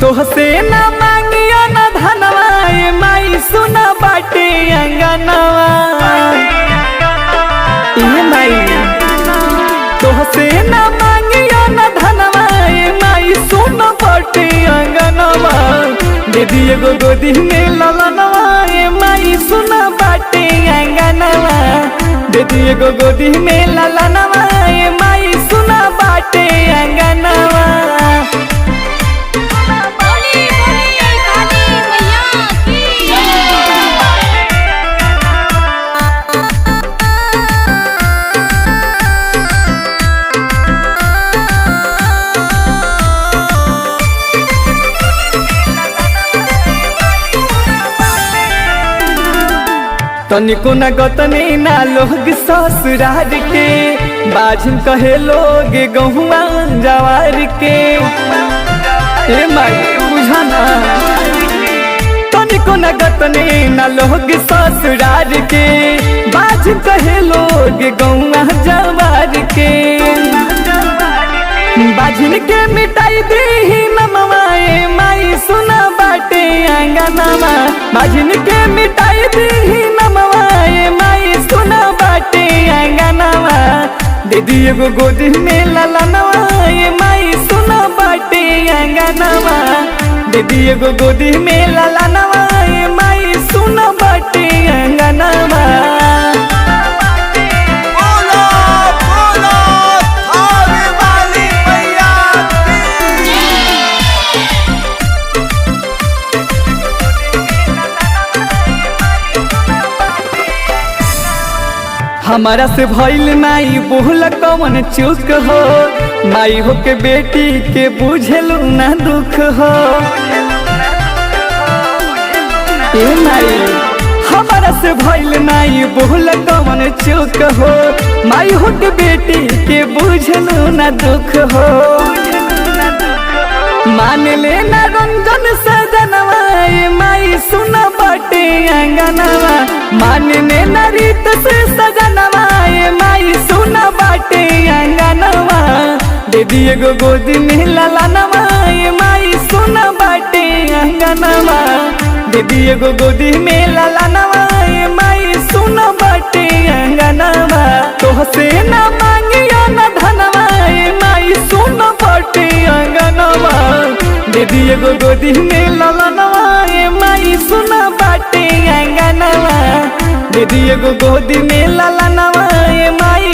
तोहसे ना मांगियो ना धनवा ए माई सुना बाटे अंगनवा ए माई तोहसे ना मांगियो ना धनवा ए माई सुना बाटे अंगनवा दे दिए गो गोदी में ललनवा ए माई सुना बाटे अंगनवा दे दिए गो गोदी में ललनवा ए माई सुना बाटे अंगनवा। तनिको न गतनी ना लोग ससुरार के बाझन कहे लोग गहुआ जवार के ए माई बुझाना तनिको न गतनी ना लोग ससुरार के बाझन कहे लोग गहुआ जवार के बाझन के मिटाई दे नमवा ए माई सुना बाटे अंगनवा बाझन के मिटाई दे नमवा ए माई सुना बाटे अंगनवा दे दिए गो गोदी में ललनवा ए माई सुना बाटे अंगनवा दे दिए गो गोदी में ललनवा ए माई सुना बाटे अंगनवा। हमारा से भइल माई बोला कवन चूक हो माई हो के बेटी के बुझलू ना दुख हो ए माई हमारा से भइल माई बोला कवन चूक हो माई हो के बेटी के बुझलू ना दुख हो मान लेना रंजन सजनवा ए माई सुना बाटे अंगनवा मान लेना रीत से सजनवा ए माई सुना बाटे अंगनवा दे दिए गो गोदी में ललनवा ए माई सुना बाटे अंगनवा दे दिए गो गोदी में ललनवा ए माई सुना बाटे अंगनवा तोहसे ना मांगियो ना धनवा ए माई सुना बाटे अंगनवा दे दिए गो गोदी में ललनवा ए माई सुना बाटे अंगनवा दे दिए गो गोदी में ललनवा ए माई